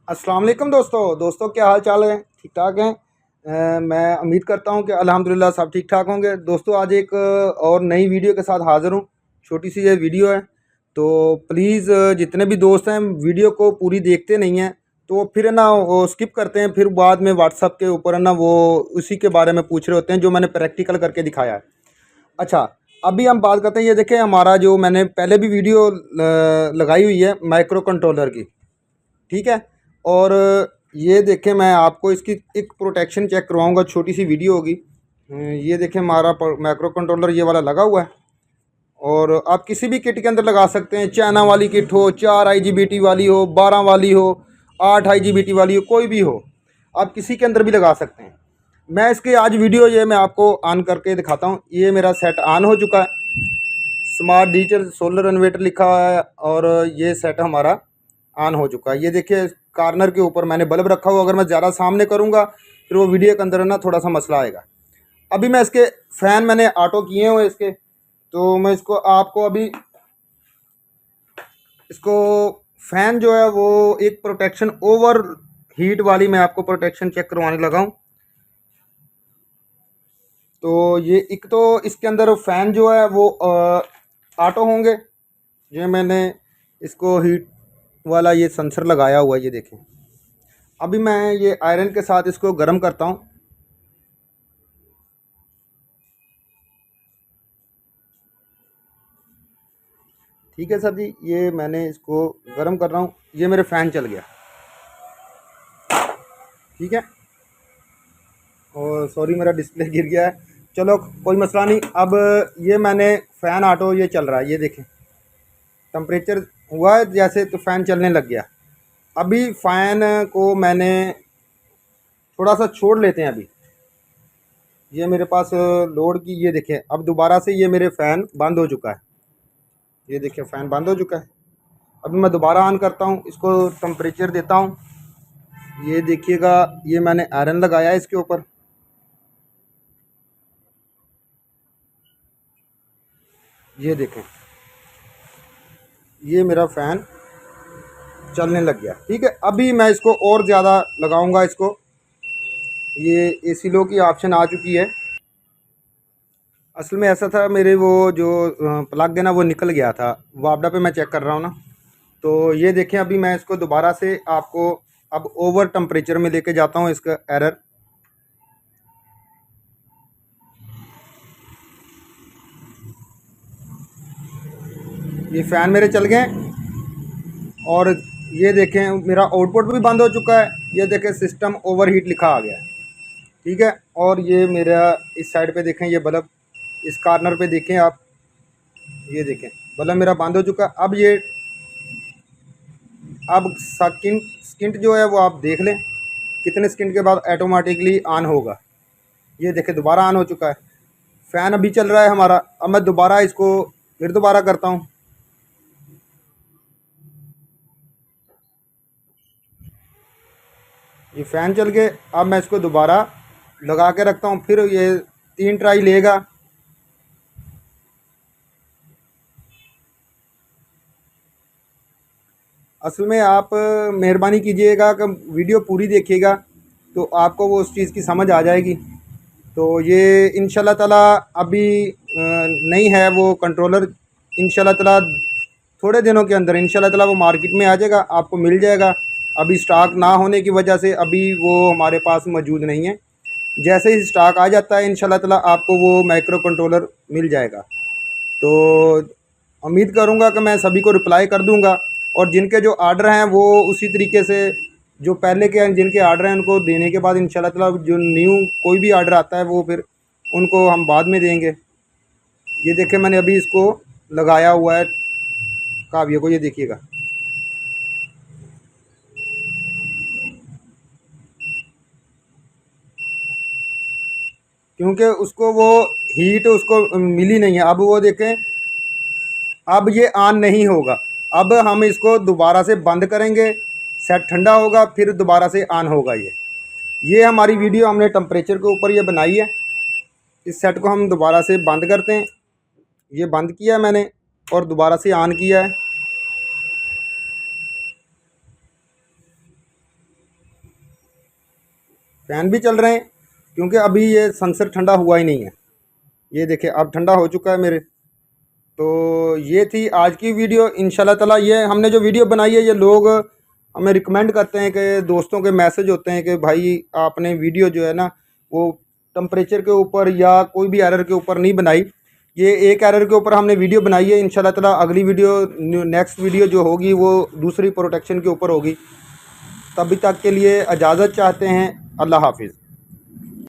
अस्सलाम वालेकुम दोस्तों क्या हाल चाल है। ठीक ठाक हैं। मैं उम्मीद करता हूं कि अल्हम्दुलिल्लाह सब ठीक ठाक होंगे। दोस्तों आज एक और नई वीडियो के साथ हाज़िर हूं। छोटी सी ये वीडियो है, तो प्लीज़ जितने भी दोस्त हैं वीडियो को पूरी देखते नहीं हैं, तो फिर है ना वो स्किप करते हैं, फिर बाद में व्हाट्सअप के ऊपर है ना वो उसी के बारे में पूछ रहे होते हैं जो मैंने प्रैक्टिकल करके दिखाया है। अच्छा, अभी हम बात करते हैं, ये देखें हमारा जो मैंने पहले भी वीडियो लगाई हुई है माइक्रो कंट्रोलर की। ठीक है। और ये देखें मैं आपको इसकी एक प्रोटेक्शन चेक करवाऊंगा, छोटी सी वीडियो होगी। ये देखें हमारा माइक्रो कंट्रोलर ये वाला लगा हुआ है, और आप किसी भी किट के अंदर लगा सकते हैं। चाइना वाली किट हो, 4 IGBT वाली हो, 12 वाली हो, 8 IGBT वाली हो, कोई भी हो, आप किसी के अंदर भी लगा सकते हैं। मैं इसकी आज वीडियो ये मैं आपको ऑन करके दिखाता हूँ। ये मेरा सेट ऑन हो चुका है, स्मार्ट डिजिटल सोलर इन्वर्टर लिखा हुआ है, और ये सेट हमारा ऑन हो चुका है। ये देखिए कार्नर के ऊपर मैंने बल्ब रखा हुआ। अगर मैं ज़्यादा सामने करूँगा फिर वो वीडियो के अंदर ना थोड़ा सा मसला आएगा। अभी मैं इसके फ़ैन मैंने ऑटो किए हुए इसके, तो मैं इसको आपको अभी इसको फ़ैन जो है वो एक प्रोटेक्शन ओवर हीट वाली मैं आपको प्रोटेक्शन चेक करवाने लगा हूँ। तो ये एक तो इसके अंदर फ़ैन जो है वो ऑटो होंगे। ये मैंने इसको हीट वाला ये सेंसर लगाया हुआ है, ये देखें। अभी मैं ये आयरन के साथ इसको गर्म करता हूँ। ठीक है सर जी, ये मैंने इसको गर्म कर रहा हूँ। ये मेरे फ़ैन चल गया। ठीक है। और सॉरी मेरा डिस्प्ले गिर गया है। चलो कोई मसला नहीं। अब ये मैंने फ़ैन ऑटो ये चल रहा है, ये देखें टेम्परेचर हुआ है जैसे, तो फ़ैन चलने लग गया। अभी फ़ैन को मैंने थोड़ा सा छोड़ लेते हैं। अभी ये मेरे पास लोड की, ये देखें अब दोबारा से ये मेरे फ़ैन बंद हो चुका है। ये देखिए फ़ैन बंद हो चुका है। अभी मैं दोबारा ऑन करता हूँ, इसको टेम्परेचर देता हूँ। ये देखिएगा, ये मैंने आयरन लगाया है इसके ऊपर। ये देखें, ये मेरा फ़ैन चलने लग गया। ठीक है। अभी मैं इसको और ज़्यादा लगाऊंगा इसको। ये AC लो की ऑप्शन आ चुकी है। असल में ऐसा था, मेरे वो जो प्लग है ना वो निकल गया था। वापडा पे मैं चेक कर रहा हूँ ना, तो ये देखें अभी मैं इसको दोबारा से आपको अब ओवर टेम्परेचर में लेके जाता हूँ इसका एरर। ये फ़ैन मेरे चल गए, और ये देखें मेरा आउटपुट भी बंद हो चुका है। ये देखें सिस्टम ओवरहीट लिखा आ गया है। ठीक है। और ये मेरा इस साइड पे देखें, ये बल्ब इस कार्नर पे देखें आप, ये देखें बल्ब मेरा बंद हो चुका है। अब ये अब स्किंट जो है वो आप देख लें कितने सेकंड के बाद ऑटोमेटिकली ऑन होगा। ये देखें दोबारा ऑन हो चुका है। फ़ैन अभी चल रहा है हमारा। अब मैं दोबारा इसको फिर दोबारा करता हूँ। ये फ़ैन चल गए। अब मैं इसको दोबारा लगा के रखता हूँ, फिर ये 3 ट्राई लेगा। असल में आप मेहरबानी कीजिएगा कि वीडियो पूरी देखिएगा, तो आपको वो उस चीज़ की समझ आ जाएगी। तो ये इंशाल्लाह ताला अभी नहीं है वो कंट्रोलर। इंशाल्लाह ताला थोड़े दिनों के अंदर इंशाल्लाह ताला वो मार्केट में आ जाएगा, आपको मिल जाएगा। अभी स्टॉक ना होने की वजह से अभी वो हमारे पास मौजूद नहीं है। जैसे ही स्टॉक आ जाता है इंशाल्लाह ताला आपको वो माइक्रो कंट्रोलर मिल जाएगा। तो उम्मीद करूँगा कि मैं सभी को रिप्लाई कर दूँगा, और जिनके जो आर्डर हैं वो उसी तरीके से, जो पहले के हैं जिनके आर्डर हैं उनको देने के बाद इंशाल्लाह ताला जो न्यू कोई भी आर्डर आता है वो फिर उनको हम बाद में देंगे। ये देखें मैंने अभी इसको लगाया हुआ है काव्य को, ये देखिएगा। क्योंकि उसको वो हीट उसको मिली नहीं है। अब वो देखें, अब ये ऑन नहीं होगा। अब हम इसको दोबारा से बंद करेंगे, सेट ठंडा होगा, फिर दोबारा से ऑन होगा। ये हमारी वीडियो हमने टेम्परेचर के ऊपर ये बनाई है। इस सेट को हम दोबारा से बंद करते हैं। ये बंद किया है मैंने, और दोबारा से ऑन किया है। फ़ैन भी चल रहे हैं क्योंकि अभी ये सनसेट ठंडा हुआ ही नहीं है। ये देखिए अब ठंडा हो चुका है मेरे। तो ये थी आज की वीडियो। इंशाल्लाह ताला ये हमने जो वीडियो बनाई है, ये लोग हमें रिकमेंड करते हैं कि दोस्तों के मैसेज होते हैं कि भाई आपने वीडियो जो है ना वो टेम्परेचर के ऊपर या कोई भी एरर के ऊपर नहीं बनाई। ये एक एरर के ऊपर हमने वीडियो बनाई है। इंशाल्लाह ताला अगली वीडियो नेक्स्ट वीडियो जो होगी वो दूसरी प्रोटेक्शन के ऊपर होगी। तभी तक के लिए इजाज़त चाहते हैं। अल्लाह हाफिज़।